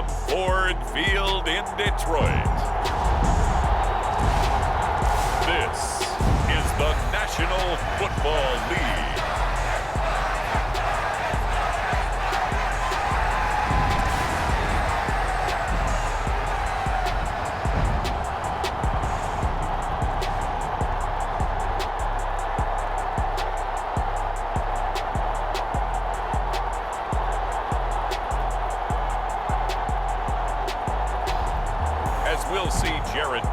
from Ford Field in Detroit. This is the National Football League. We'll see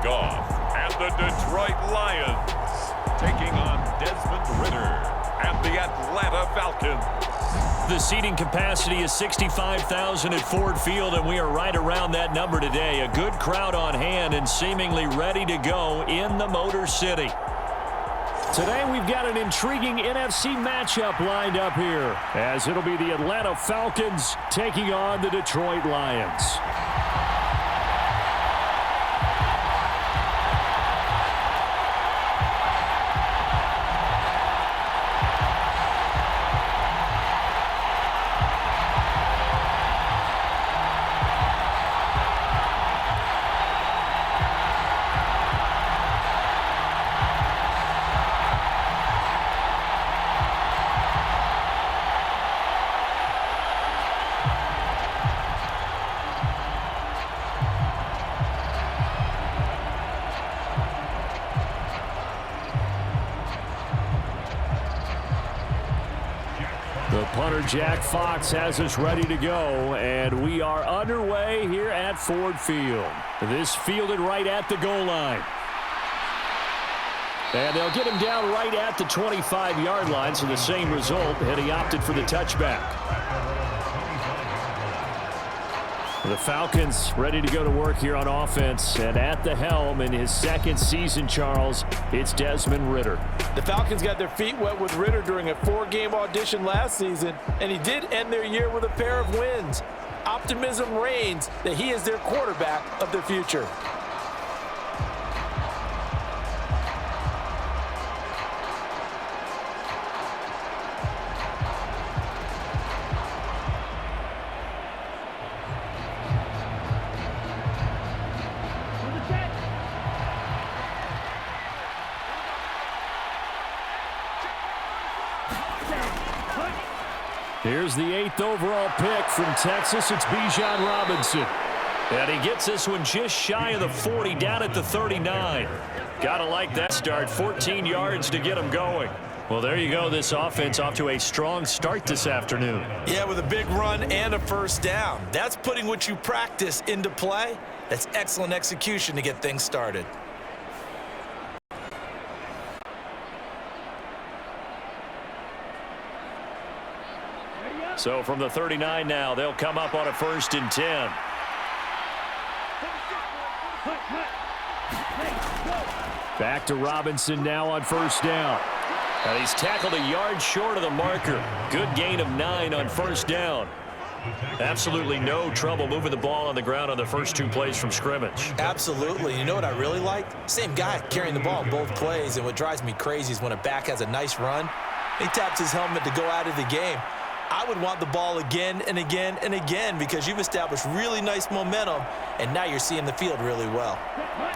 Goff and the Detroit Lions taking on Desmond Ritter and the Atlanta Falcons. The seating capacity is 65,000 at Ford Field, and we are right around that number today. A good crowd on hand and seemingly ready to go in the Motor City. Today we've got an intriguing NFC matchup lined up here, as it'll be the Atlanta Falcons taking on the Detroit Lions. The punter, Jack Fox, has us ready to go, and we are underway here at Ford Field. This fielded right at the goal line. And they'll get him down right at the 25-yard line, so the same result, and he opted for the touchback. The Falcons ready to go to work here on offense, and at the helm in his second season, Charles, it's Desmond Ritter. The Falcons got their feet wet with Ritter during a 4-game audition last season, and he did end their year with a pair of wins. Optimism reigns that he is their quarterback of the future. Here's the 8th overall pick from Texas. It's Bijan Robinson. And he gets this one just shy of the 40, down at the 39. Gotta like that start. 14 yards to get him going. Well, there you go. This offense off to a strong start this afternoon. Yeah, with a big run and a first down. That's putting what you practice into play. That's excellent execution to get things started. So from the 39 now, they'll come up on a 1st and 10. Back to Robinson now on 1st down. And he's tackled a yard short of the marker. Good gain of 9 on 1st down. Absolutely no trouble moving the ball on the ground on the first 2 plays from scrimmage. Absolutely. You know what I really like? Same guy carrying the ball in both plays, and what drives me crazy is when a back has a nice run, he taps his helmet to go out of the game. I would want the ball again and again and again because you've established really nice momentum, and now you're seeing the field really well.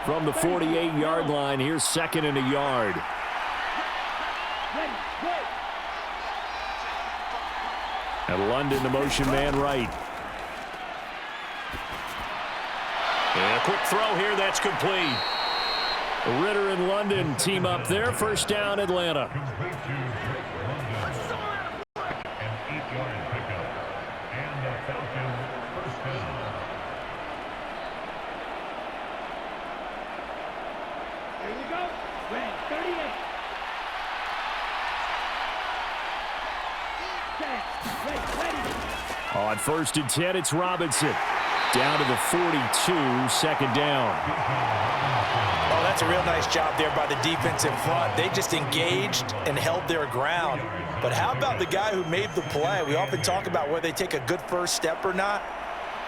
From the 48-yard line, here's 2nd and a yard. And London, the motion man right. And a quick throw here, that's complete. Ritter and London team up there. 1st down, Atlanta. On 1st and 10, it's Robinson. Down to the 42, 2nd down. Oh, that's a real nice job there by the defense in front. They just engaged and held their ground. But how about the guy who made the play? We often talk about whether they take a good first step or not.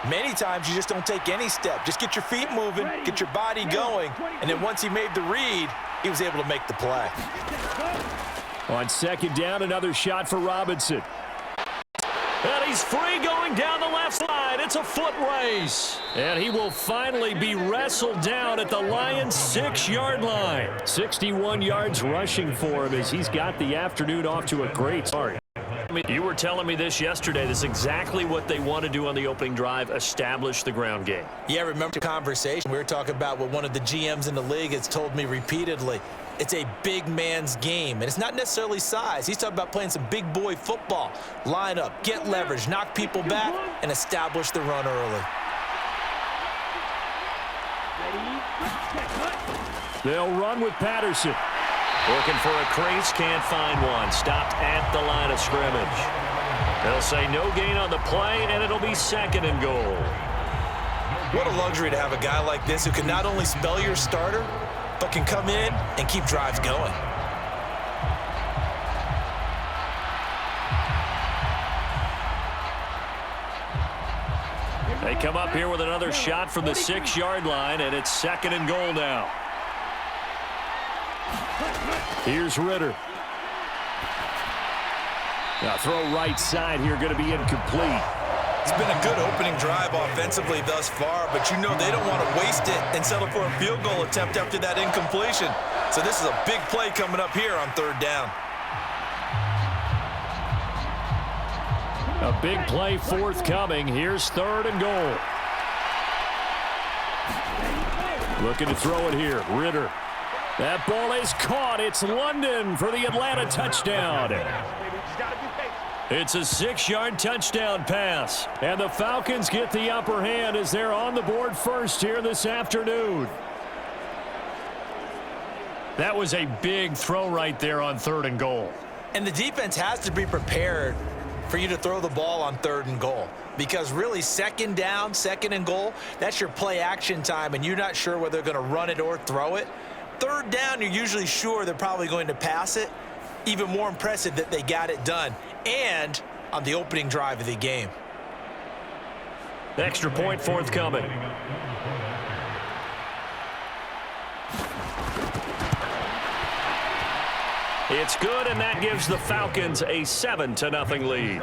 Many times you just don't take any step. Just get your feet moving, get your body going, and then once he made the read, he was able to make the play. On 2nd down, another shot for Robinson. And he's free going down the left side. It's a foot race. And he will finally be wrestled down at the Lions' 6-yard line. 61 yards rushing for him as he's got the afternoon off to a great start. You were telling me this yesterday. This is exactly what they want to do on the opening drive, establish the ground game. Yeah, remember the conversation we were talking about what one of the GMs in the league has told me repeatedly. It's a big man's game, and it's not necessarily size. He's talking about playing some big boy football. Line up, get leverage, knock people back, and establish the run early. They'll run with Patterson. Looking for a crease, can't find one. Stopped at the line of scrimmage. They'll say no gain on the play, and it'll be 2nd and goal. What a luxury to have a guy like this who can not only spell your starter, but can come in and keep drives going. They come up here with another shot from the 6-yard line, and it's 2nd and goal now. Here's Ritter. Now throw right side here, going to be incomplete. It's been a good opening drive offensively thus far, but you know they don't want to waste it and settle for a field goal attempt after that incompletion. So this is a big play coming up here on 3rd down. A big play forthcoming. Here's 3rd and goal. Looking to throw it here. Ritter. That ball is caught. It's London for the Atlanta touchdown. It's a 6-yard touchdown pass. And the Falcons get the upper hand as they're on the board first here this afternoon. That was a big throw right there on 3rd and goal. And the defense has to be prepared for you to throw the ball on 3rd and goal. Because really 2nd down, 2nd and goal, that's your play action time, and you're not sure whether they're going to run it or throw it. 3rd down, you're usually sure they're probably going to pass it. Even more impressive that they got it done. And on the opening drive of the game. Extra point forthcoming. It's good, and that gives the Falcons a 7-0 lead.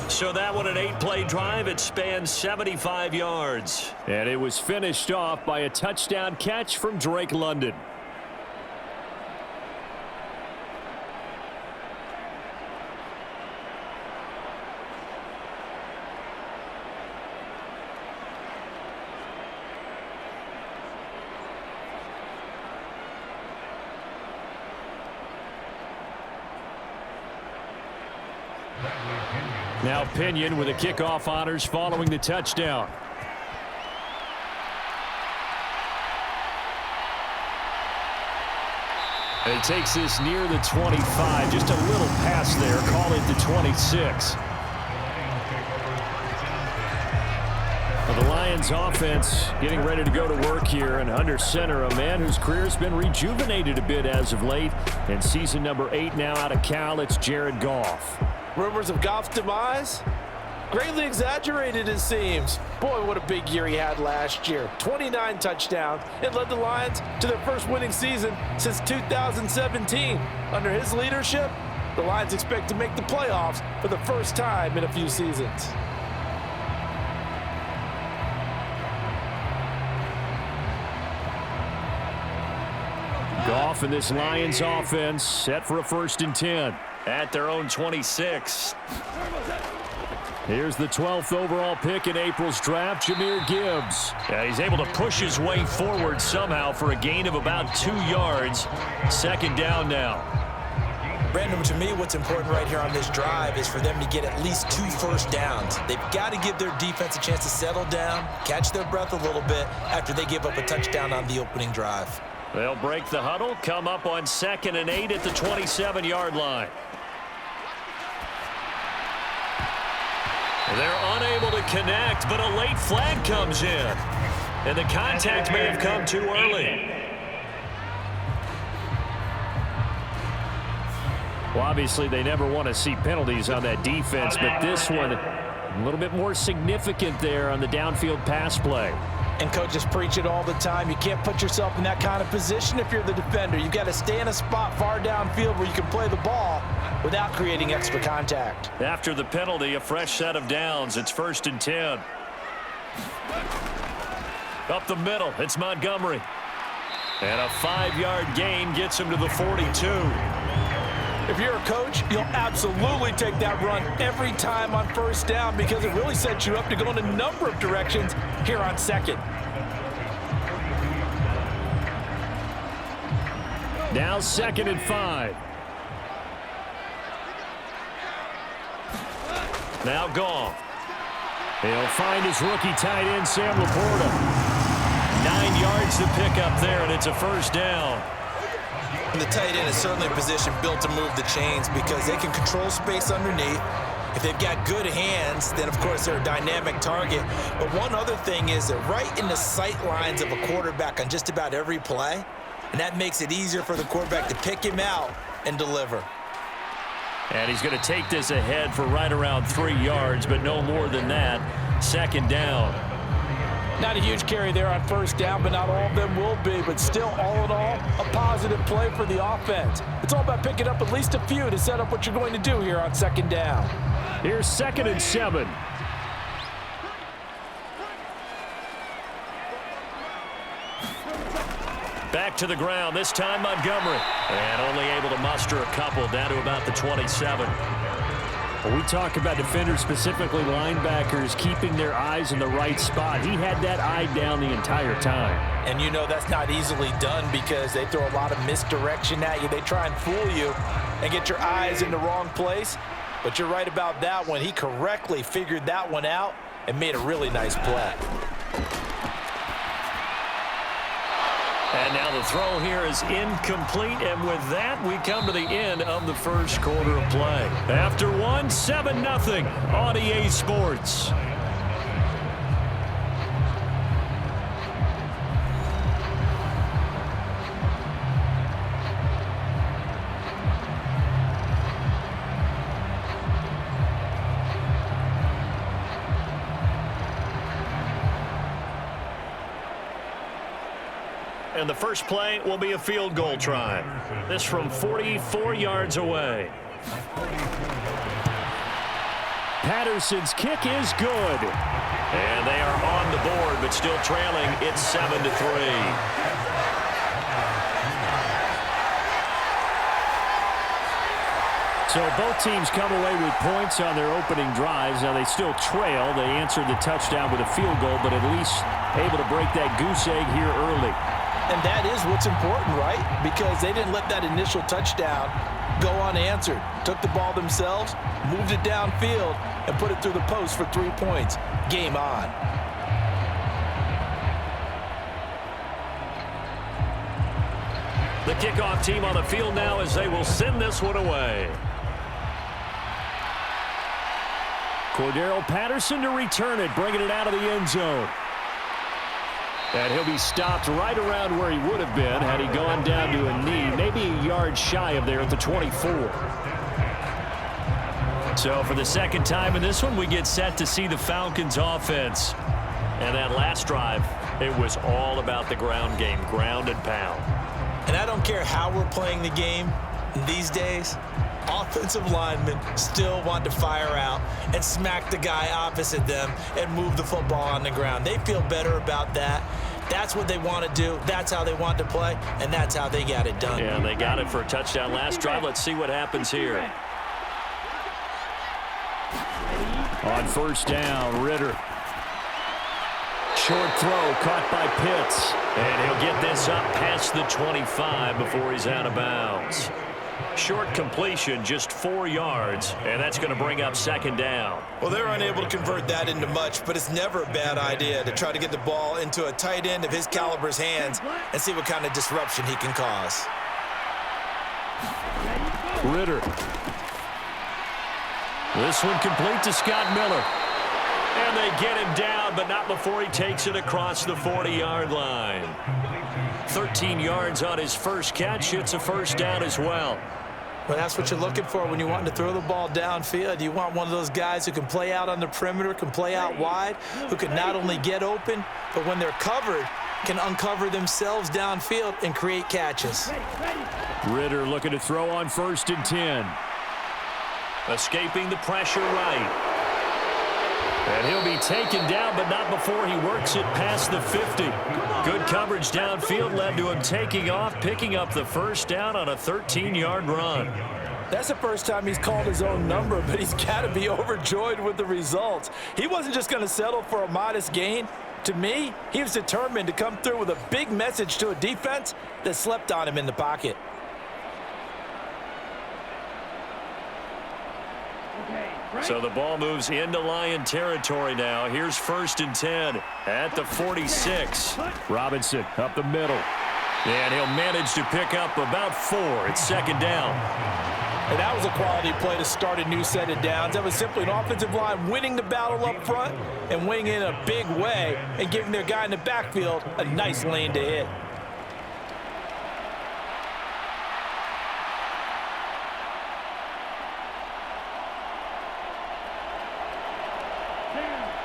So that one, an 8-play drive. It spans 75 yards. And it was finished off by a touchdown catch from Drake London. Now Pinion with the kickoff honors following the touchdown. And he takes this near the 25. Just a little pass there. Call it the 26. Well, the Lions offense getting ready to go to work here, and under center a man whose career has been rejuvenated a bit as of late. In season number 8 now out of Cal, it's Jared Goff. Rumors of Goff's demise? Greatly exaggerated, it seems. Boy, what a big year he had last year. 29 touchdowns and led the Lions to their first winning season since 2017. Under his leadership, the Lions expect to make the playoffs for the first time in a few seasons. Goff and this Lions offense set for a 1st and 10. At their own 26. Here's the 12th overall pick in April's draft, Jahmyr Gibbs. Yeah, he's able to push his way forward somehow for a gain of about 2 yards. 2nd down now. Brandon, to me, what's important right here on this drive is for them to get at least 2 first downs. They've got to give their defense a chance to settle down, catch their breath a little bit after they give up a touchdown on the opening drive. They'll break the huddle, come up on 2nd and 8 at the 27-yard line. They're unable to connect, but a late flag comes in. And the contact may have come too early. Well, obviously, they never want to see penalties on that defense, but this one a little bit more significant there on the downfield pass play. And coaches preach it all the time. You can't put yourself in that kind of position if you're the defender. You've got to stay in a spot far downfield where you can play the ball without creating extra contact. After the penalty, a fresh set of downs. It's 1st and 10. Up the middle, it's Montgomery. And a 5-yard gain gets him to the 42. If you're a coach, you'll absolutely take that run every time on 1st down because it really sets you up to go in a number of directions here on 2nd. Now 2nd and 5. Now Goff. He'll find his rookie tight end, Sam Laporta. 9 yards to pick up there, and it's a 1st down. And the tight end is certainly a position built to move the chains because they can control space underneath. If they've got good hands, then, of course, they're a dynamic target. But one other thing is they're right in the sight lines of a quarterback on just about every play, and that makes it easier for the quarterback to pick him out and deliver. And he's going to take this ahead for right around 3 yards, but no more than that. 2nd down. Not a huge carry there on 1st down, but not all of them will be. But still, all in all, a positive play for the offense. It's all about picking up at least a few to set up what you're going to do here on 2nd down. Here's 2nd and 7. Back to the ground, this time Montgomery. And only able to muster a couple down to about the 27. When we talk about defenders, specifically linebackers, keeping their eyes in the right spot, he had that eye down the entire time. And you know that's not easily done because they throw a lot of misdirection at you. They try and fool you and get your eyes in the wrong place. But you're right about that one. He correctly figured that one out and made a really nice play. And now the throw here is incomplete, and with that, we come to the end of the 1st quarter of play. After one, 7-0 on EA Sports. And the first play will be a field goal try. This from 44 yards away. Patterson's kick is good. And they are on the board, but still trailing. It's 7-3. So both teams come away with points on their opening drives. Now they still trail. They answered the touchdown with a field goal, but at least able to break that goose egg here early. And that is what's important, right? Because they didn't let that initial touchdown go unanswered. Took the ball themselves, moved it downfield, and put it through the post for 3 points. Game on. The kickoff team on the field now as they will send this one away. Cordero Patterson to return it, bringing it out of the end zone. And he'll be stopped right around where he would have been had he gone down to a knee, maybe a yard shy of there at the 24. So for the 2nd time in this one, we get set to see the Falcons offense. And that last drive, it was all about the ground game, ground and pound. And I don't care how we're playing the game these days, offensive linemen still want to fire out and smack the guy opposite them and move the football on the ground. They feel better about that. That's what they want to do. That's how they want to play, and that's how they got it done. Yeah, they got it for a touchdown last drive. Let's see what happens here. On 1st down, Ritter. Short throw caught by Pitts. And he'll get this up past the 25 before he's out of bounds. Short completion, just 4 yards, and that's going to bring up 2nd down. Well, they're unable to convert that into much, but it's never a bad idea to try to get the ball into a tight end of his caliber's hands and see what kind of disruption he can cause. Ritter. This one complete to Scott Miller. And they get him down, but not before he takes it across the 40-yard line. 13 yards on his first catch. It's a 1st down as well. Well, that's what you're looking for when you're wanting to throw the ball downfield. You want one of those guys who can play out on the perimeter, can play out wide, who can not only get open, but when they're covered, can uncover themselves downfield and create catches. Ritter looking to throw on 1st and 10. Escaping the pressure right. And he'll be taken down, but not before he works it past the 50. Good coverage downfield led to him taking off, picking up the first down on a 13-yard run. That's the first time he's called his own number, but he's got to be overjoyed with the results. He wasn't just going to settle for a modest gain. To me, he was determined to come through with a big message to a defense that slept on him in the pocket. So the ball moves into Lion territory now. Here's 1st and 10 at the 46. Robinson up the middle. And he'll manage to pick up about 4. It's 2nd down. And that was a quality play to start a new set of downs. That was simply an offensive line winning the battle up front and winning in a big way and giving their guy in the backfield a nice lane to hit.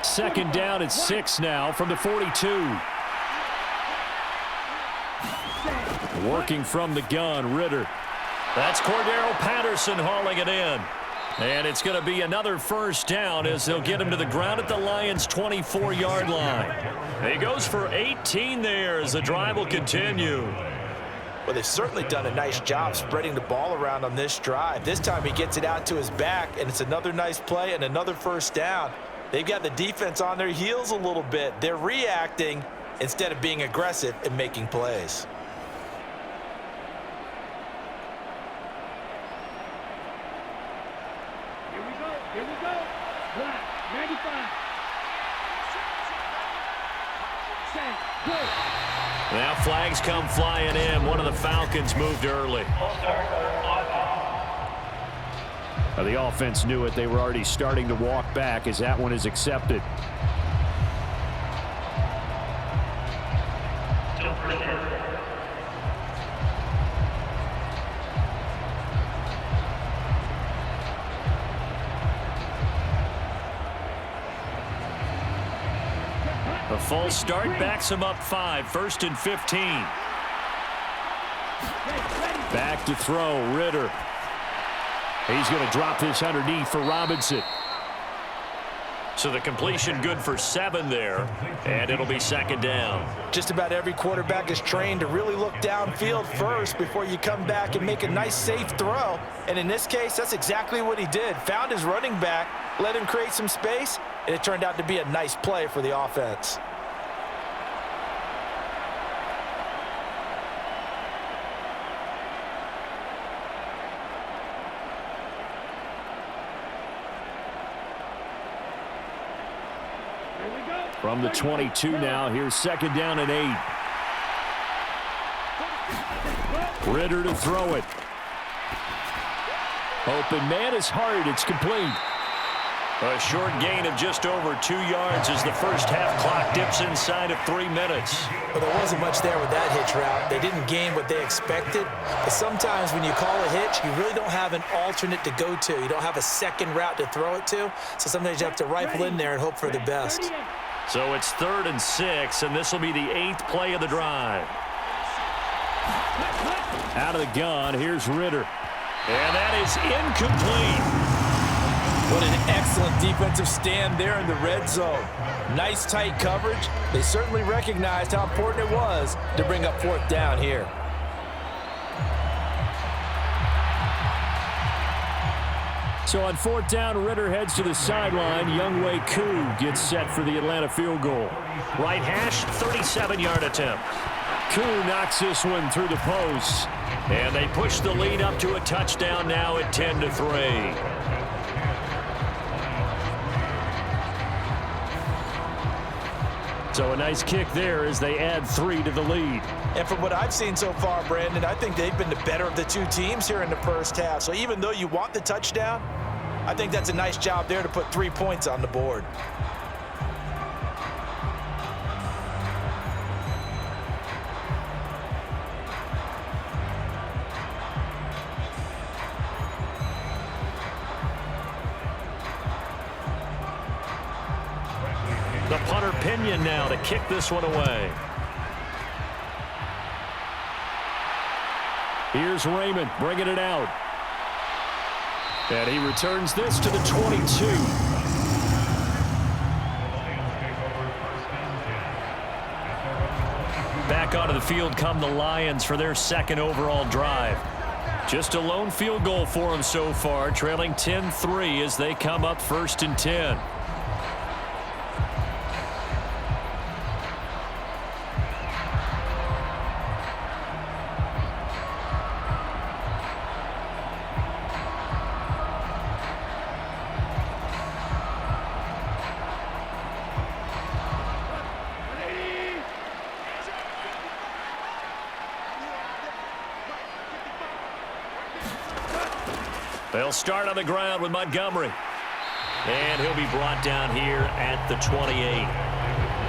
Second down at 6 now from the 42. Working from the gun, Ritter. That's Cordero Patterson hauling it in. And it's going to be another first down as they'll get him to the ground at the Lions' 24-yard line. He goes for 18 there as the drive will continue. Well, they've certainly done a nice job spreading the ball around on this drive. This time he gets it out to his back, and it's another nice play and another first down. They've got the defense on their heels a little bit. They're reacting instead of being aggressive and making plays. Here we go. Black, 95. Set, go. Now flags come flying in. One of the Falcons moved early. The offense knew it. They were already starting to walk back as that one is accepted. A false start backs him up 5. 1st and 15. Back to throw, Ritter. He's going to drop this underneath for Robinson. So the completion good for 7 there, and it'll be 2nd down. Just about every quarterback is trained to really look downfield first before you come back and make a nice, safe throw. And in this case, that's exactly what he did. Found his running back, let him create some space, and it turned out to be a nice play for the offense. From the 22 now, here's 2nd down and 8. Ritter to throw it. Open man is hard. It's complete. A short gain of just over 2 yards as the first half clock dips inside of 3 minutes. Well, there wasn't much there with that hitch route. They didn't gain what they expected. But sometimes when you call a hitch, you really don't have an alternate to go to. You don't have a second route to throw it to. So sometimes you have to rifle in there and hope for the best. So it's 3rd and 6, and this will be the 8th play of the drive. Out of the gun, here's Ritter. And that is incomplete. What an excellent defensive stand there in the red zone. Nice tight coverage. They certainly recognized how important it was to bring up 4th down here. So on 4th down, Ritter heads to the sideline. Younghoe Koo gets set for the Atlanta field goal. Right hash, 37-yard attempt. Koo knocks this one through the post. And they push the lead up to a touchdown now at 10-3. So a nice kick there as they add 3 to the lead. And from what I've seen so far, Brandon, I think they've been the better of the two teams here in the first half. So even though you want the touchdown, I think that's a nice job there to put 3 points on the board. Hunter Pinion now to kick this one away. Here's Raymond bringing it out. And he returns this to the 22. Back onto the field come the Lions for their second overall drive. Just a lone field goal for them so far, trailing 10-3 as they come up 1st and 10. They'll start on the ground with Montgomery. And he'll be brought down here at the 28.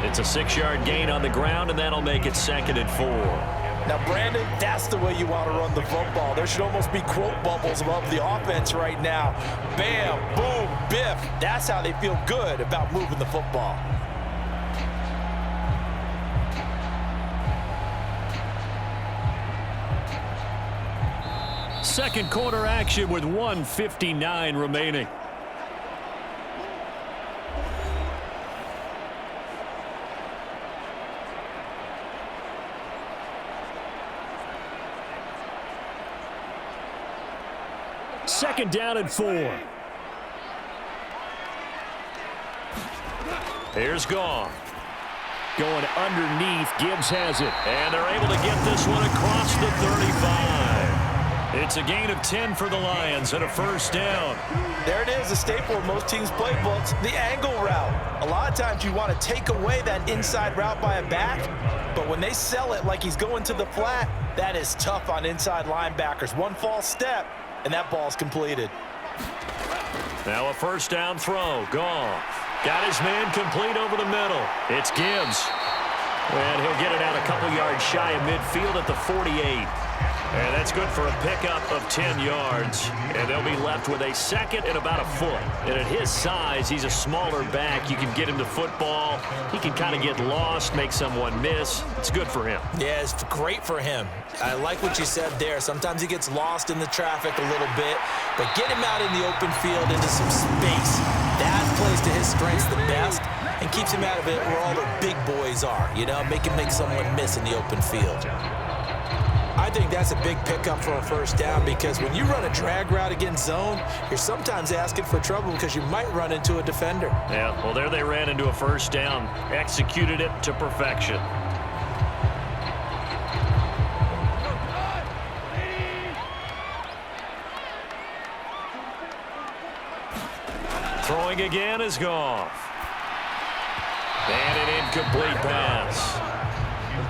It's a 6-yard gain on the ground, and that'll make it 2nd and 4. Now, Brandon, that's the way you want to run the football. There should almost be quote bubbles above the offense right now. Bam, boom, biff. That's how they feel good about moving the football. Second quarter action with 1:59 remaining. Second down and 4. Here's Goff. Going underneath. Gibbs has it. And they're able to get this one across the 35. It's a gain of 10 for the Lions and a 1st down. There it is, a staple of most teams' playbooks, the angle route. A lot of times you want to take away that inside route by a back, but when they sell it like he's going to the flat, that is tough on inside linebackers. One false step, and that ball's completed. Now a 1st down throw. Goff got his man complete over the middle. It's Gibbs. And he'll get it out a couple yards shy of midfield at the 48. And that's good for a pickup of 10 yards. And they'll be left with a 2nd and about a foot. And at his size, he's a smaller back. You can get him to football. He can kind of get lost, make someone miss. It's good for him. Yeah, it's great for him. I like what you said there. Sometimes he gets lost in the traffic a little bit. But get him out in the open field into some space. That plays to his strengths the best and keeps him out of it where all the big boys are. You know, make him make someone miss in the open field. I think that's a big pickup for a 1st down because when you run a drag route against zone, you're sometimes asking for trouble because you might run into a defender. Yeah, well, there they ran into a 1st down. Executed it to perfection. Throwing again is Goff. And an incomplete pass.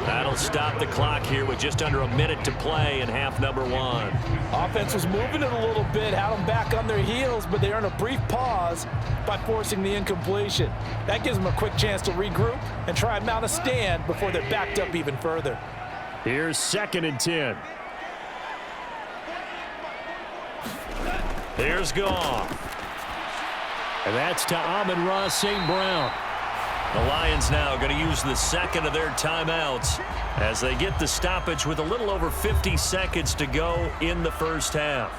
That'll stop the clock here with just under a minute to play in half number 1. Offense was moving it a little bit, had them back on their heels, but they earned a brief pause by forcing the incompletion. That gives them a quick chance to regroup and try and mount a stand before they're backed up even further. Here's 2nd and 10. Here's Goff. And that's to Amon-Ra St. Brown. The Lions now going to use the 2nd of their timeouts as they get the stoppage with a little over 50 seconds to go in the 1st half.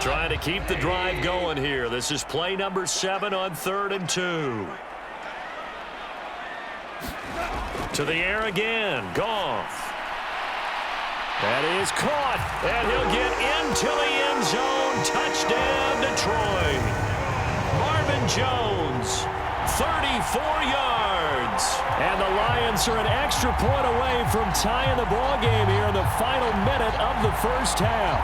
Trying to keep the drive going here. This is play number 7 on 3rd and 2. To the air again. Goff. That is caught. And he'll get into the end zone. Touchdown, Detroit. Marvin Jones, 34 yards. And the Lions are an extra point away from tying the ball game here in the final minute of the 1st half.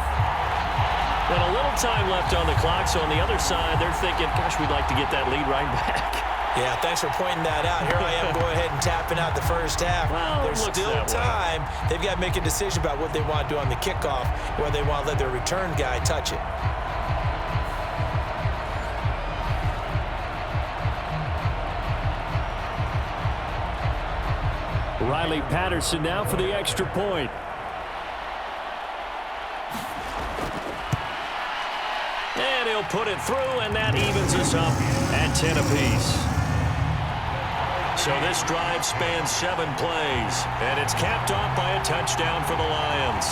And a little time left on the clock, so on the other side, they're thinking, gosh, we'd like to get that lead right back. Yeah, thanks for pointing that out. Here I am going ahead and tapping out the 1st half. Well, there's still time. They've got to make a decision about what they want to do on the kickoff, whether they want to let their return guy touch it. Riley Patterson now for the extra point. And he'll put it through, and that evens us up at 10 apiece. So this drive spans 7 plays, and it's capped off by a touchdown for the Lions.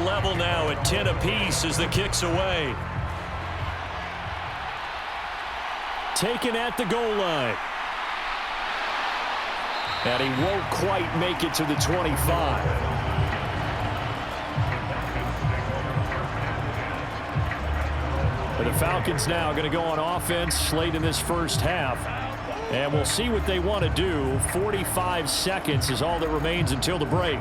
Level now at 10 apiece as the kick's away. Taken at the goal line. And he won't quite make it to the 25. But the Falcons now going to go on offense late in this first half. And we'll see what they want to do. 45 seconds is all that remains until the break.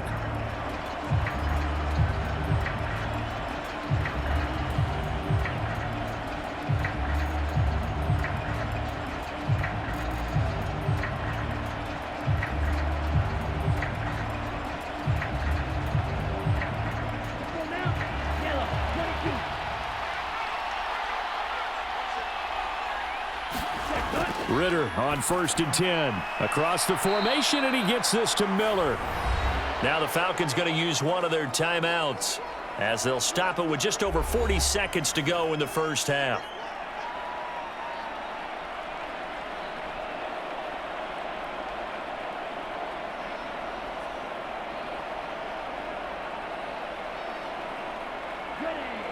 Ritter on 1st and 10. Across the formation, and he gets this to Miller. Now the Falcons going to use one of their timeouts as they'll stop it with just over 40 seconds to go in the first half.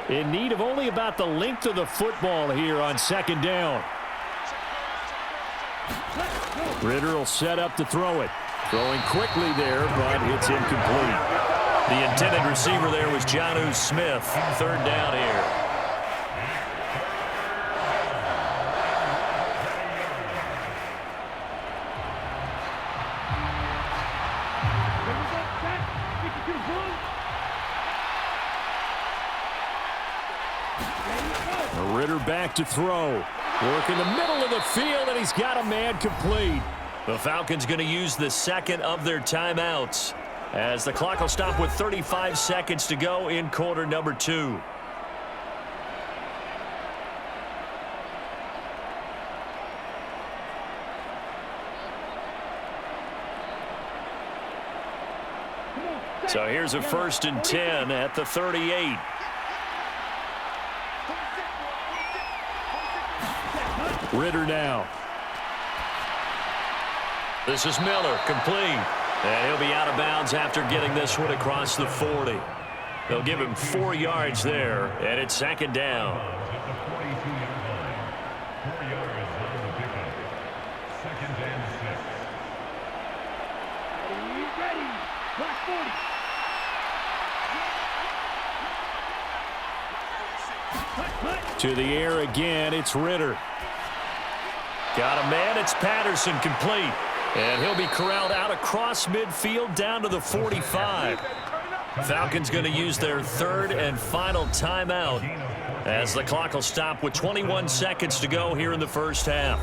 In need of only about the length of the football here on 2nd down. Ritter will set up to throw it. Throwing quickly there, but it's incomplete. The intended receiver there was Jahmyr Smith. 3rd down here. Ritter back to throw. Work in the middle of the field, and he's got a man complete. The Falcons going to use the 2nd of their timeouts as the clock will stop with 35 seconds to go in quarter number 2. So here's a 1st and 10 at the 38. Ritter now. This is Miller, complete. And he'll be out of bounds after getting this one across the 40. They'll give him 4 yards there, and it's 2nd down. To the air again, it's Ritter. Got a man, it's Patterson, complete. And he'll be corralled out across midfield down to the 45. Falcons going to use their 3rd and final timeout as the clock will stop with 21 seconds to go here in the first half.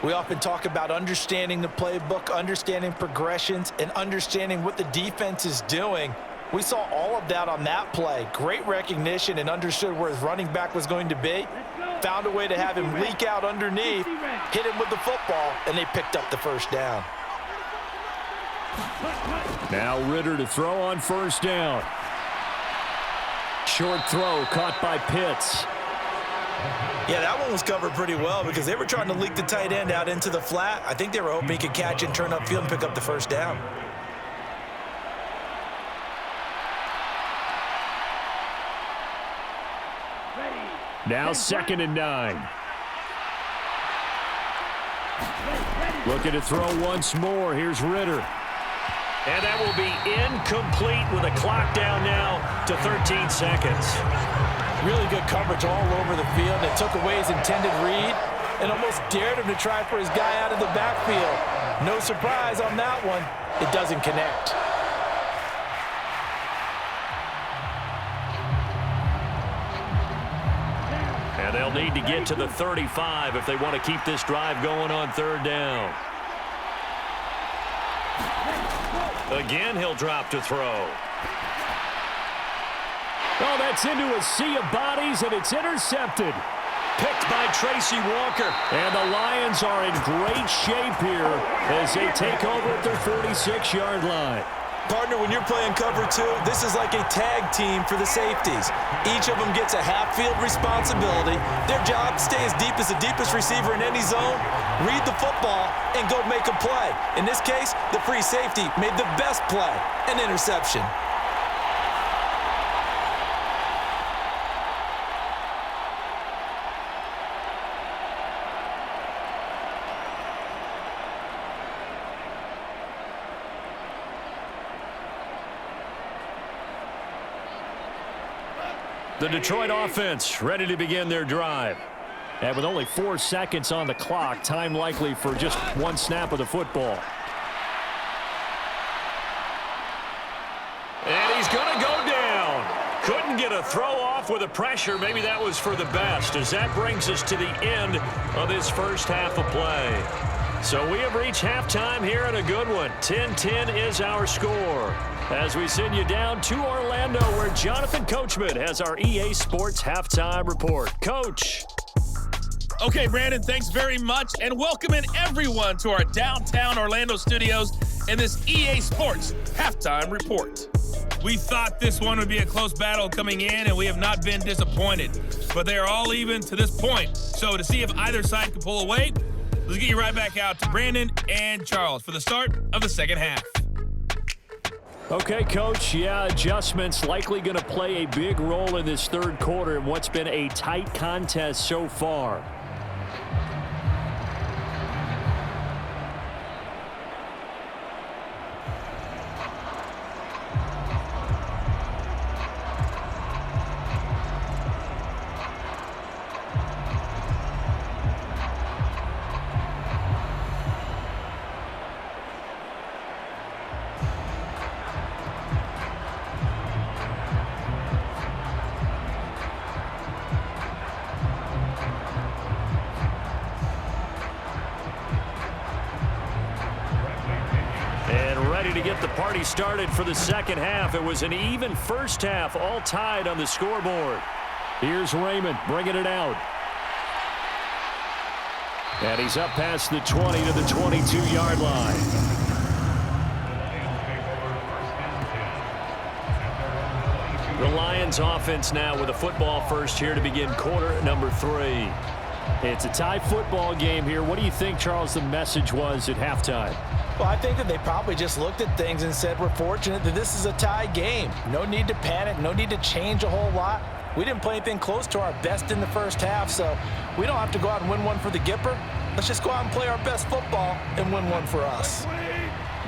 We often talk about understanding the playbook, understanding progressions, and understanding what the defense is doing. We saw all of that on that play. Great recognition and understood where his running back was going to be. Found a way to have him leak out underneath, hit him with the football, and they picked up the 1st down. Now Ritter to throw on 1st down. Short throw caught by Pitts. Yeah, that one was covered pretty well because they were trying to leak the tight end out into the flat. I think they were hoping he could catch and turn upfield and pick up the 1st down. Now 2nd and 9. Looking to throw once more. Here's Ritter. And that will be incomplete with a clock down now to 13 seconds. Really good coverage all over the field. It took away his intended read. and almost dared him to try for his guy out of the backfield. No surprise on that one. It doesn't connect. And they'll need to get to the 35 if they want to keep this drive going on third down. Again, he'll drop to throw. Oh, that's into a sea of bodies, and it's intercepted. Picked by Tracy Walker. And the Lions are in great shape here as they take over at their 46-yard line. Partner, when you're playing cover two, this is like a tag team for the safeties. Each of them gets a half-field responsibility. Their job, stay as deep as the deepest receiver in any zone, read the football, and go make a play. In this case, the free safety made the best play, an interception. The Detroit offense ready to begin their drive. And with only 4 seconds on the clock, time likely for just one snap of the football. And he's going to go down. Couldn't get a throw off with the pressure. Maybe that was for the best, as that brings us to the end of this first half of play. So we have reached halftime here in a good one. 10-10 is our score. As we send you down to Orlando, where Jonathan Coachman has our EA Sports Halftime Report. Coach. Okay, Brandon, thanks very much, and welcome in everyone to our downtown Orlando studios in this EA Sports Halftime Report. We thought this one would be a close battle coming in, and we have not been disappointed. But they are all even to this point. So to see if either side can pull away, let's get you right back out to Brandon and Charles for the start of the second half. Okay, Coach, adjustments likely going to play a big role in this third quarter in what's been a tight contest so far. To get the party started for the second half. It was an even first half, all tied on the scoreboard. Here's Raymond bringing it out. And he's up past the 20 to the 22-yard line. The Lions offense now with a football first here to begin quarter number 3. It's a tie football game here. What do you think, Charles, the message was at halftime? Well, I think that they probably just looked at things and said, we're fortunate that this is a tie game. No need to panic, no need to change a whole lot. We didn't play anything close to our best in the first half, so we don't have to go out and win one for the Gipper. Let's just go out and play our best football and win one for us.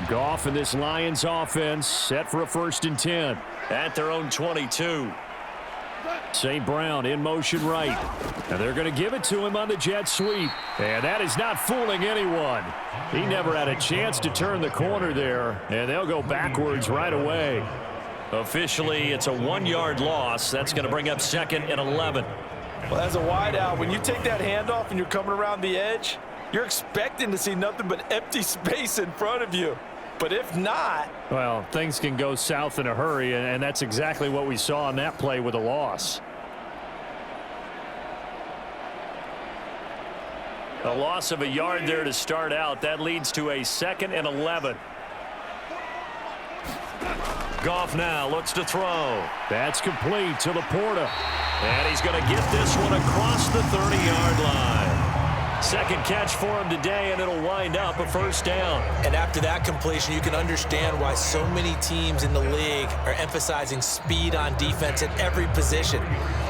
Goff and this Lions offense set for a 1st and 10 at their own 22. St. Brown in motion right. And they're going to give it to him on the jet sweep. And that is not fooling anyone. He never had a chance to turn the corner there. And they'll go backwards right away. Officially, it's a 1-yard loss. That's going to bring up 2nd and 11. Well, as a wideout, when you take that handoff and you're coming around the edge, you're expecting to see nothing but empty space in front of you. But if not... Well, things can go south in a hurry, and that's exactly what we saw on that play with a loss. A loss of a yard there to start out. That leads to a 2nd and 11. Goff now looks to throw. That's complete to Laporta. And he's going to get this one across the 30-yard line. Second catch for him today, and it'll wind up a 1st down. And after that completion, you can understand why so many teams in the league are emphasizing speed on defense at every position.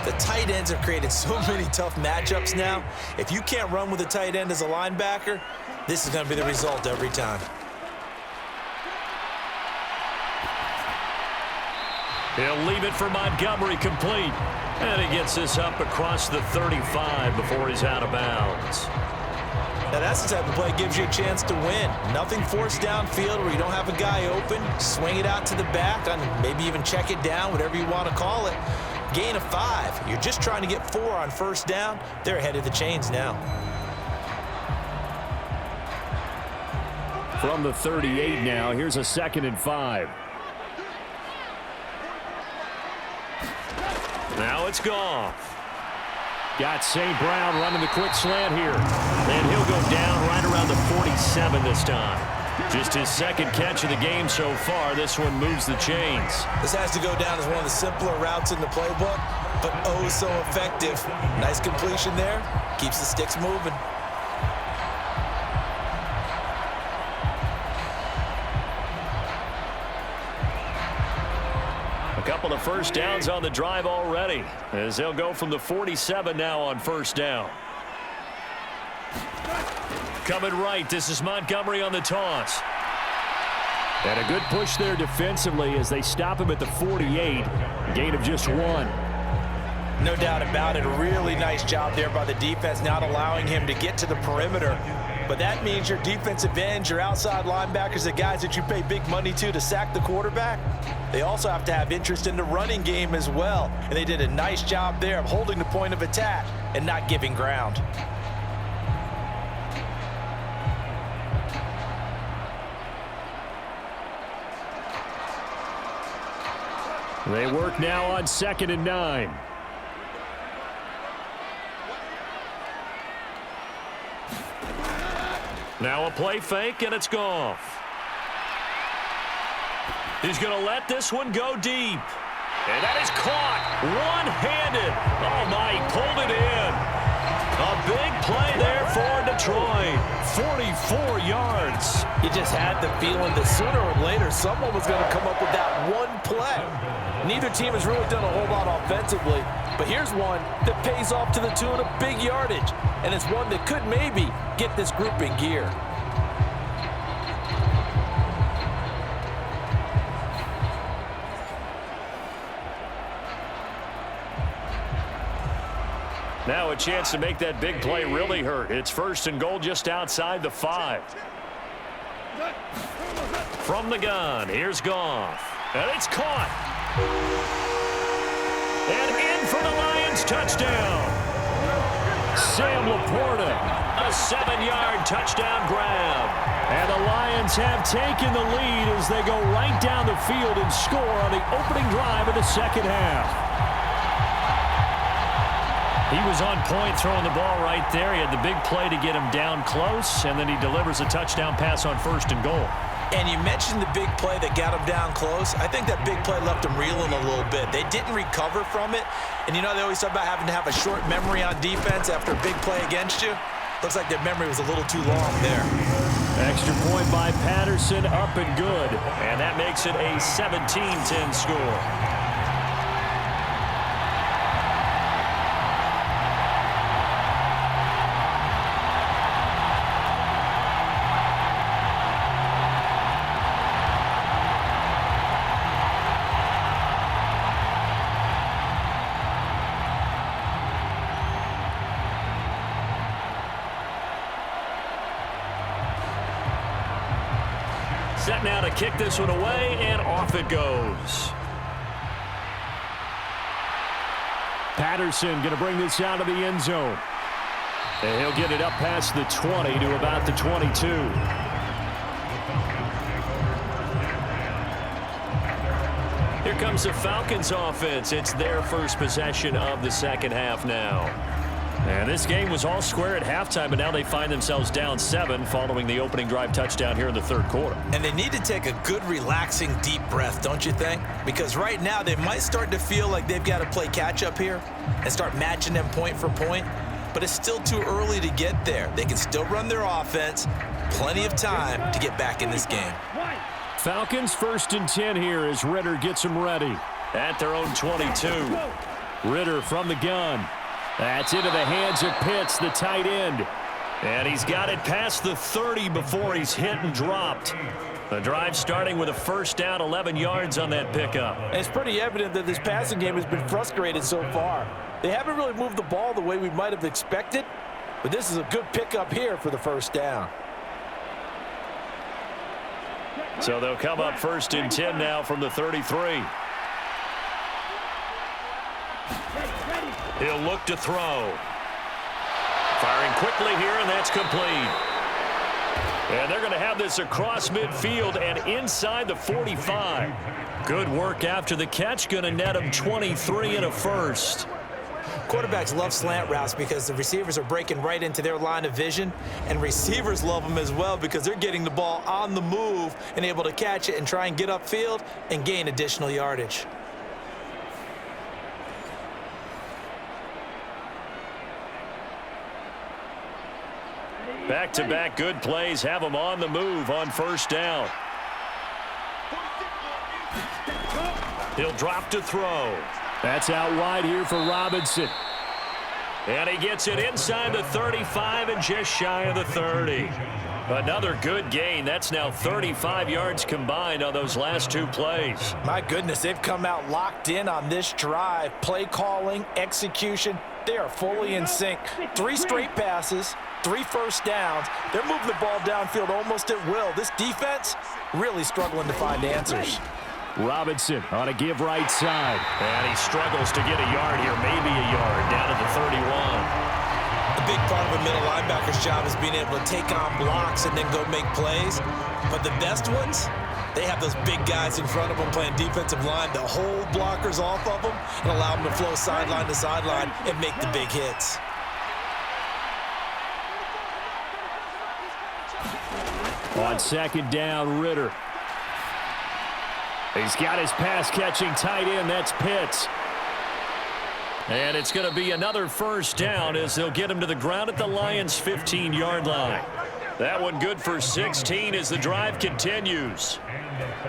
The tight ends have created so many tough matchups now. If you can't run with a tight end as a linebacker, this is going to be the result every time. He'll leave it for Montgomery, complete. And he gets this up across the 35 before he's out of bounds. Now that's the type of play that gives you a chance to win. Nothing forced downfield where you don't have a guy open. Swing it out to the back, and maybe even check it down, whatever you want to call it. Gain of 5. You're just trying to get 4 on first down. They're ahead of the chains now. From the 38 now, here's a 2nd and 5. Now it's Goff. Got St. Brown running the quick slant here. And he'll go down right around the 47 this time. Just his 2nd catch of the game so far. This one moves the chains. This has to go down as one of the simpler routes in the playbook, but oh so effective. Nice completion there. Keeps the sticks moving. A couple of first downs on the drive already, as they'll go from the 47 now on first down. Coming right, this is Montgomery on the toss. And a good push there defensively as they stop him at the 48. Gain of just 1. No doubt about it. A really nice job there by the defense, not allowing him to get to the perimeter. But that means your defensive ends, your outside linebackers, the guys that you pay big money to sack the quarterback, they also have to have interest in the running game as well. And they did a nice job there of holding the point of attack and not giving ground. They work now on 2nd and 9. Now a play fake, and it's Goff. He's going to let this one go deep. And that is caught one-handed. Oh, my, he pulled it in. A big play there for Detroit. 44 yards. You just had the feeling that sooner or later someone was going to come up with that one play. Neither team has really done a whole lot offensively, but here's one that pays off to the tune of big yardage, and it's one that could maybe get this group in gear. Now a chance to make that big play really hurt. It's 1st and goal just outside the 5. From the gun, here's Goff. And it's caught. And in for the Lions touchdown. Sam Laporta, a 7-yard touchdown grab. And the Lions have taken the lead as they go right down the field and score on the opening drive of the 2nd half. He was on point throwing the ball right there. He had the big play to get him down close, and then he delivers a touchdown pass on 1st and goal. And you mentioned the big play that got him down close. I think that big play left him reeling a little bit. They didn't recover from it. And you know, they always talk about having to have a short memory on defense after a big play against you. Looks like their memory was a little too long there. Extra point by Patterson, up and good. And that makes it a 17-10 score. Set now to kick this one away, and off it goes. Patterson going to bring this out of the end zone. And he'll get it up past the 20 to about the 22. Here comes the Falcons offense. It's their first possession of the 2nd half now. And this game was all square at halftime, but now they find themselves down 7 following the opening drive touchdown here in the 3rd quarter. And they need to take a good, relaxing, deep breath, don't you think? Because right now they might start to feel like they've got to play catch-up here and start matching them point for point. But it's still too early to get there. They can still run their offense. Plenty of time to get back in this game. Falcons 1st and 10 here as Ritter gets them ready. At their own 22. Ritter from the gun. That's into the hands of Pitts, the tight end. And he's got it past the 30 before he's hit and dropped. The drive starting with a first down, 11 yards on that pickup. And it's pretty evident that this passing game has been frustrated so far. They haven't really moved the ball the way we might have expected, but this is a good pickup here for the first down. So they'll come up first and 10 now from the 33. He'll look to throw. Firing quickly here, and that's complete. And they're going to have this across midfield and inside the 45. Good work after the catch. Going to net him 23 and a first. Quarterbacks love slant routes because the receivers are breaking right into their line of vision, and receivers love them as well because they're getting the ball on the move and able to catch it and try and get upfield and gain additional yardage. Back-to-back good plays have them on the move on first down. He'll drop to throw. That's out wide here for Robinson. And he gets it inside the 35 and just shy of the 30. Another good gain. That's now 35 yards combined on those last two plays. My goodness, they've come out locked in on this drive. Play calling, execution, they are fully in sync. 3 straight passes, 3 first downs. They're moving the ball downfield almost at will. This defense really struggling to find answers. Robinson on a give right side. And he struggles to get a yard here, maybe a yard, down at the 31. A big part of a middle linebacker's job is being able to take on blocks and then go make plays. But the best ones, they have those big guys in front of them playing defensive line to hold blockers off of them and allow them to flow sideline to sideline and make the big hits. On second down, Ritter. He's got his pass-catching tight end. That's Pitts. And it's going to be another first down as they'll get him to the ground at the Lions' 15-yard line. That one good for 16 as the drive continues.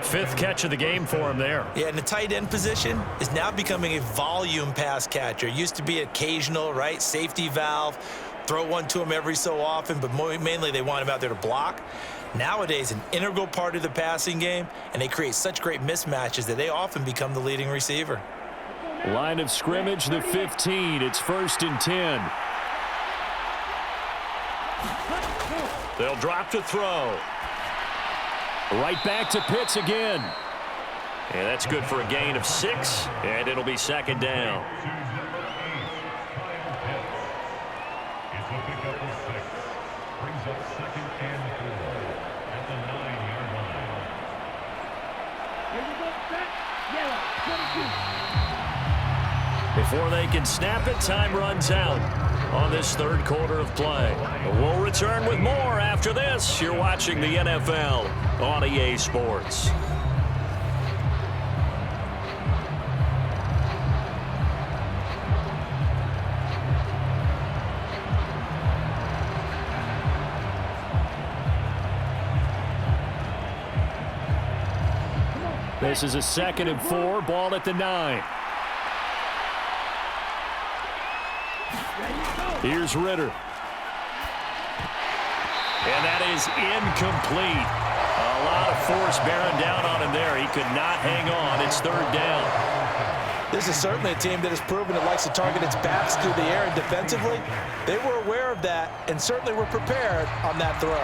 5th catch of the game for him there. Yeah, and the tight end position is now becoming a volume pass catcher. Used to be occasional, right? Safety valve. Throw one to him every so often, but mainly they want him out there to block. Nowadays, an integral part of the passing game, and they create such great mismatches that they often become the leading receiver. Line of scrimmage, the 15. It's 1st and 10. They'll drop to throw. Right back to Pitts again. And that's good for a gain of 6, and it'll be second down. Before they can snap it, time runs out on this 3rd quarter of play. We'll return with more after this. You're watching the NFL on EA Sports. This is a 2nd and 4, ball at the 9. Here's Ritter. And that is incomplete. A lot of force bearing down on him there. He could not hang on. It's 3rd down. This is certainly a team that has proven it likes to target its backs through the air, and defensively, they were aware of that and certainly were prepared on that throw.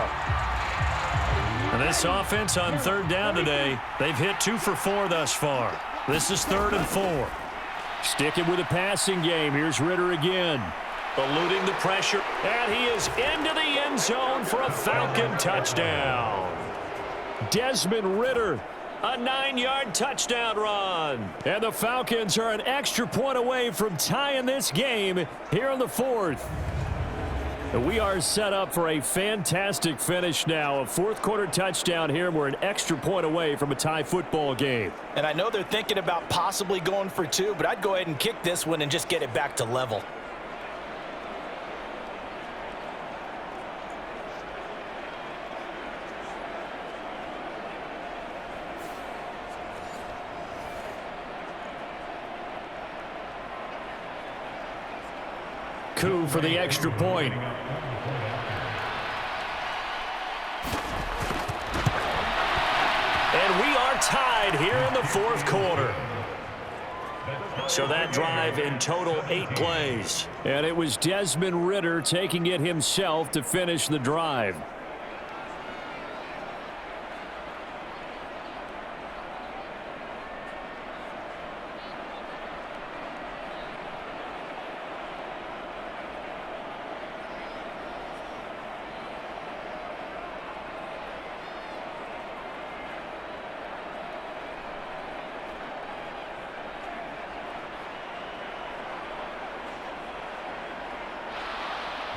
And this offense on 3rd down today, they've hit 2 for 4 thus far. This is 3rd and 4. Sticking with the passing game. Here's Ritter again. Eluding the pressure, and he is into the end zone for a Falcon touchdown. Desmond Ritter, a 9-yard touchdown run. And the Falcons are an extra point away from tying this game here in the 4th. And we are set up for a fantastic finish now. A 4th quarter touchdown here. We're an extra point away from a tie football game. And I know they're thinking about possibly going for 2, but I'd go ahead and kick this one and just get it back to level. Coup for the extra point. tied here in the fourth quarter. So that drive in total 8 plays. And it was Desmond Ridder taking it himself to finish the drive.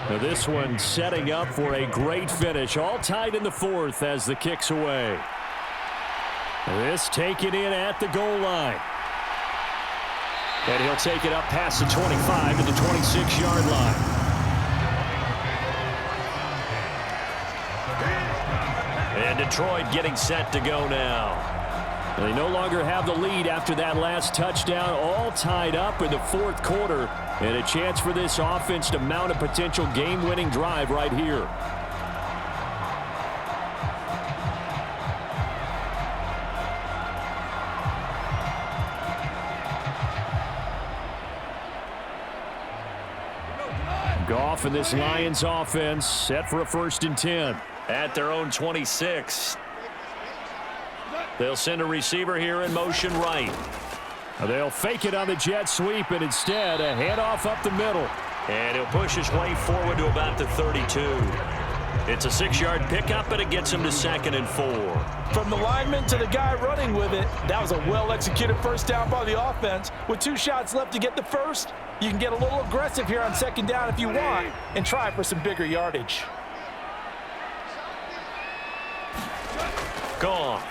Now this one setting up for a great finish. All tied in the fourth as the kick's away. This taken in at the goal line. And he'll take it up past the 25 to the 26-yard line. And Detroit getting set to go now. They no longer have the lead after that last touchdown. All tied up in the fourth quarter. And a chance for this offense to mount a potential game-winning drive right here. Goff and this Lions offense set for a 1st and 10. At their own 26. They'll send a receiver here in motion right. They'll fake it on the jet sweep, and instead a handoff up the middle. And he'll push his way forward to about the 32. It's a 6-yard pickup, and it gets him to 2nd and 4. From the lineman to the guy running with it, that was a well-executed first down by the offense. With 2 shots left to get the first, you can get a little aggressive here on 2nd down if you want and try for some bigger yardage. Goff.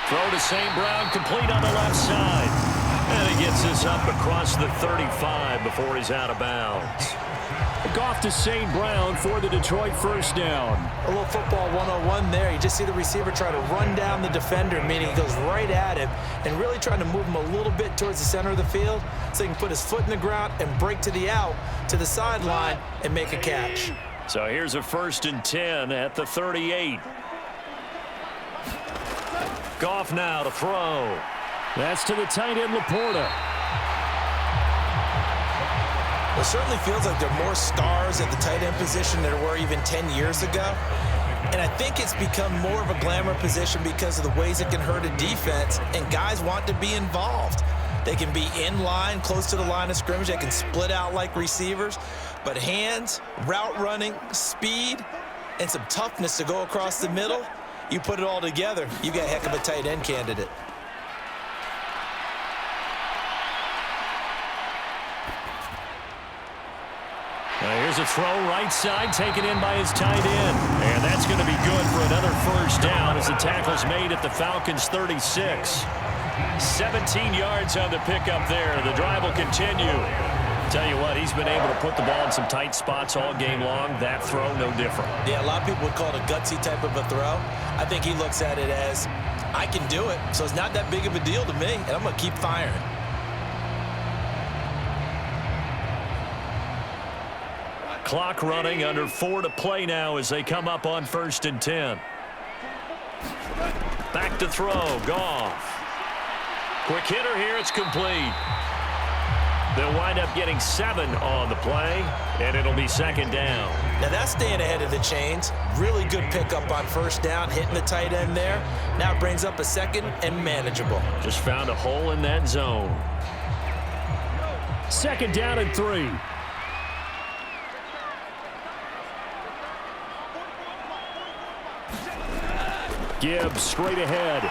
Throw to St. Brown, complete on the left side. And he gets this up across the 35 before he's out of bounds. Goff to St. Brown for the Detroit first down. A little football 101 there. You just see the receiver try to run down the defender, meaning he goes right at him and really trying to move him a little bit towards the center of the field so he can put his foot in the ground and break to the out, to the sideline, and make a catch. So here's a 1st and 10 at the 38. Goff now to throw. That's to the tight end, Laporta. Well, it certainly feels like there are more stars at the tight end position than there were even 10 years ago. And I think it's become more of a glamour position because of the ways it can hurt a defense, and guys want to be involved. They can be in line, close to the line of scrimmage. They can split out like receivers. But hands, route running, speed, and some toughness to go across the middle, you put it all together, you got a heck of a tight end candidate. Now here's a throw right side, taken in by his tight end. And that's going to be good for another first down as the tackle's made at the Falcons' 36. 17 yards on the pickup there. The drive will continue. Tell you what, he's been able to put the ball in some tight spots all game long. That throw, no different. Yeah, a lot of people would call it a gutsy type of a throw. I think he looks at it as, I can do it, so it's not that big of a deal to me, and I'm going to keep firing. Clock running, under 4 to play now as they come up on 1st and 10. Back to throw, Goff. Quick hitter here, it's complete. They'll wind up getting 7 on the play, and it'll be 2nd down. Now that's staying ahead of the chains. Really good pickup on first down, hitting the tight end there. Now it brings up a 2nd and manageable. Just found a hole in that zone. 2nd down and 3. Gibbs straight ahead.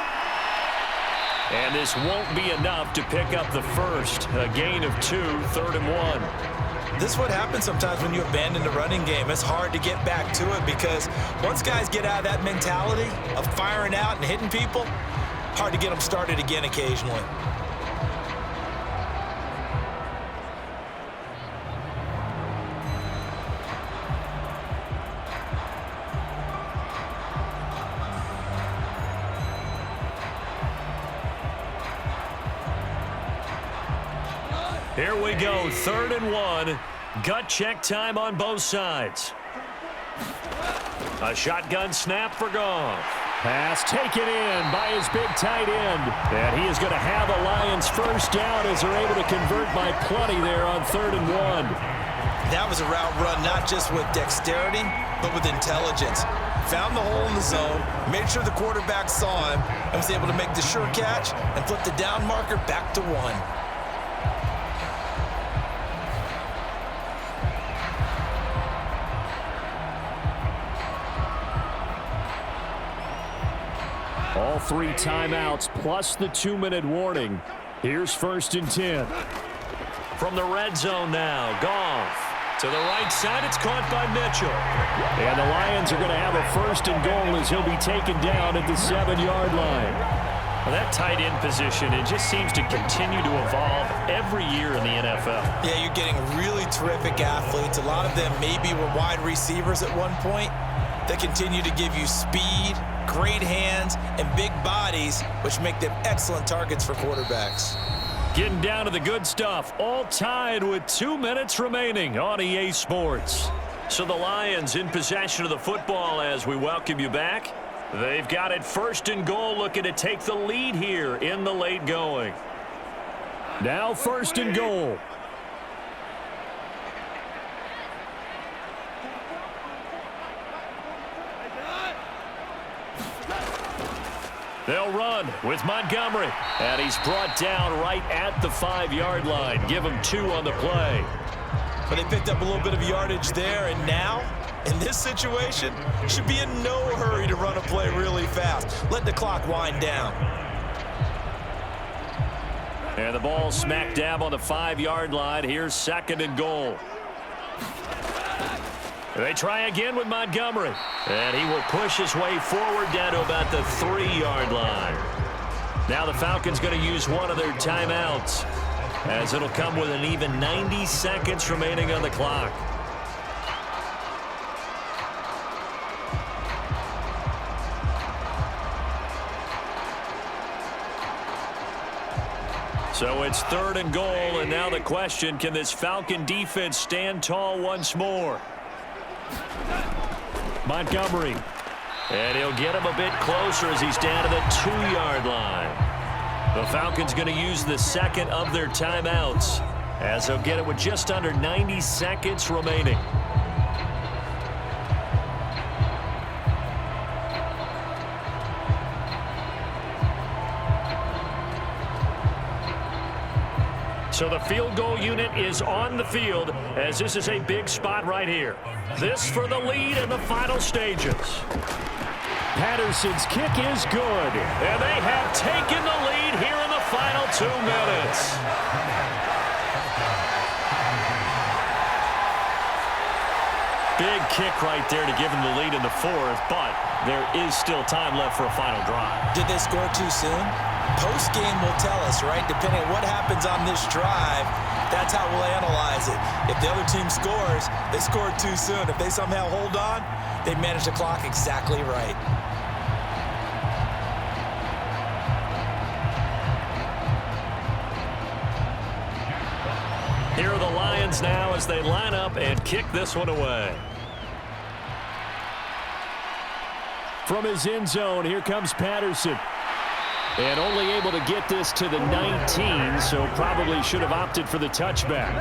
And this won't be enough to pick up the first. A gain of 2, 3rd and 1. This is what happens sometimes when you abandon the running game. It's hard to get back to it because once guys get out of that mentality of firing out and hitting people, hard to get them started again occasionally. Here we go, 3rd and 1. Gut check time on both sides. A shotgun snap for Goff. Pass taken in by his big tight end. And he is going to have a Lions first down as they're able to convert by plenty there on 3rd and 1. That was a route run not just with dexterity, but with intelligence. Found the hole in the zone, made sure the quarterback saw him, and was able to make the sure catch and flip the down marker back to 1. All 3 timeouts plus the 2-minute warning. Here's 1st and 10. From the red zone now, Goff. To the right side, it's caught by Mitchell. And the Lions are going to have a 1st and goal as he'll be taken down at the 7-yard line. Well, that tight end position, it just seems to continue to evolve every year in the NFL. Yeah, you're getting really terrific athletes. A lot of them maybe were wide receivers at one point. They continue to give you speed, great hands, and big bodies, which make them excellent targets for quarterbacks. Getting down to the good stuff, all tied with 2 minutes remaining on EA Sports. So the Lions in possession of the football as we welcome you back. They've got it 1st and goal, looking to take the lead here in the late going. Now 1st and goal. They'll run with Montgomery. And he's brought down right at the 5-yard line. Give him 2 on the play. But they picked up a little bit of yardage there, and now, in this situation, should be in no hurry to run a play really fast. Let the clock wind down. And the ball smack dab on the 5-yard line. Here's 2nd and goal. They try again with Montgomery. And he will push his way forward down to about the 3-yard line. Now the Falcons going to use one of their timeouts, as it'll come with an even 90 seconds remaining on the clock. So it's 3rd and goal, and now the question, can this Falcon defense stand tall once more? Montgomery. And he'll get him a bit closer as he's down to the 2-yard line. The Falcons going to use the 2nd of their timeouts, as they'll get it with just under 90 seconds remaining. So the field goal unit is on the field, as this is a big spot right here. This for the lead in the final stages. Patterson's kick is good. And they have taken the lead here in the final 2 minutes. Big kick right there to give them the lead in the 4th, but there is still time left for a final drive. Did they score too soon? Post-game will tell us, right? Depending on what happens on this drive, that's how we'll analyze it. If the other team scores, they scored too soon. If they somehow hold on, they manage the clock exactly right. Here are the Lions now as they line up and kick this one away. From his end zone, here comes Patterson. And only able to get this to the 19, so probably should have opted for the touchback.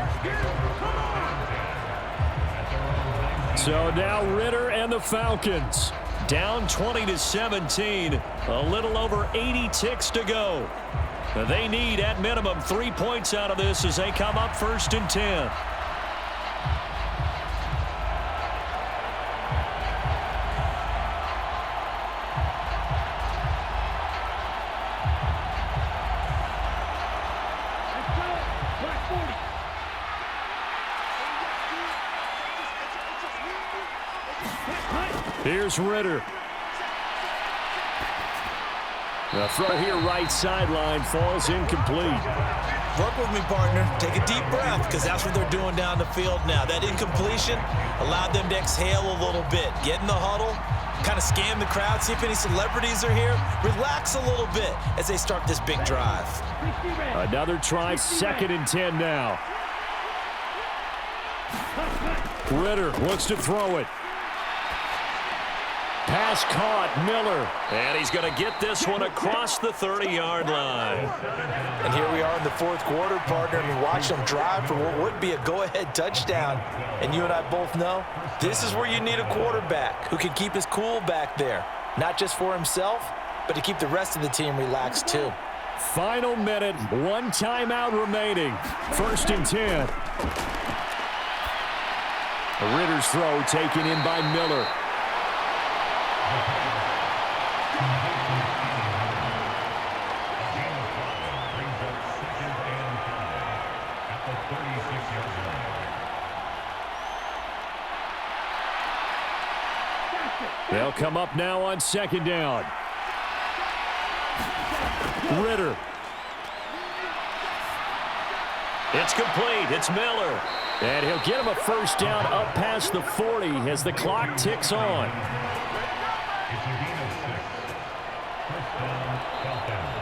So now Ritter and the Falcons. Down 20-17, a little over 80 ticks to go. They need, at minimum, 3 points out of this as they come up 1st and 10. Here's Ritter. The throw here right sideline falls incomplete. Work with me, partner. Take a deep breath, because that's what they're doing down the field now. That incompletion allowed them to exhale a little bit. Get in the huddle, kind of scan the crowd, see if any celebrities are here. Relax a little bit as they start this big drive. Another try, 2nd and 10 now. Ritter looks to throw it. Pass caught, Miller. And he's going to get this one across the 30-yard line. And here we are in the fourth quarter, partner, and watch them drive for what would be a go-ahead touchdown. And you and I both know this is where you need a quarterback who can keep his cool back there, not just for himself, but to keep the rest of the team relaxed too. Final minute, one timeout remaining. 1st and 10. Ritter's throw taken in by Miller. They'll come up now on 2nd down. Ritter. It's complete. It's Miller. And he'll get him a 1st down up past the 40 as the clock ticks on.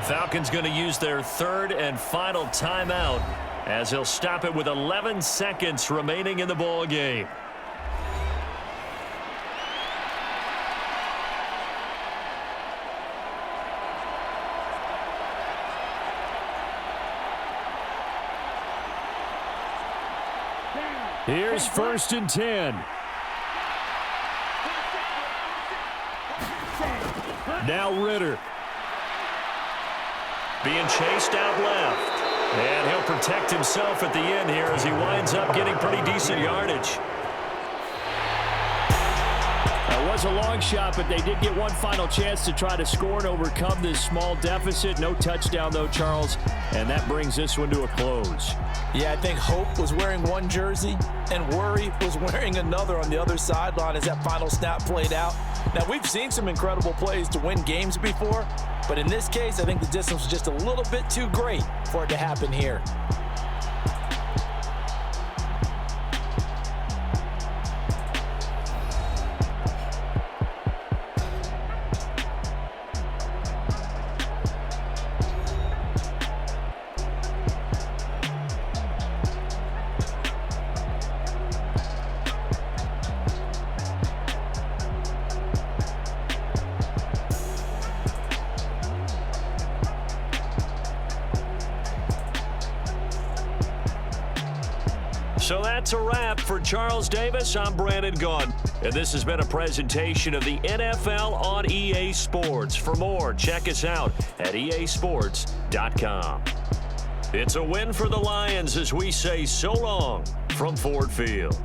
Falcons going to use their 3rd and final timeout as he'll stop it with 11 seconds remaining in the ball game. Here's 1st and 10. Now Ritter. Being chased out left. And he'll protect himself at the end here as he winds up getting pretty decent yardage. That was a long shot, but they did get one final chance to try to score and overcome this small deficit. No touchdown, though, Charles, and that brings this one to a close. Yeah, I think hope was wearing one jersey and worry was wearing another on the other sideline as that final snap played out. Now, we've seen some incredible plays to win games before, but in this case, I think the distance was just a little bit too great for it to happen here. So that's a wrap for Charles Davis. I'm Brandon Gaudin, and this has been a presentation of the NFL on EA Sports. For more, check us out at easports.com. It's a win for the Lions as we say so long from Ford Field.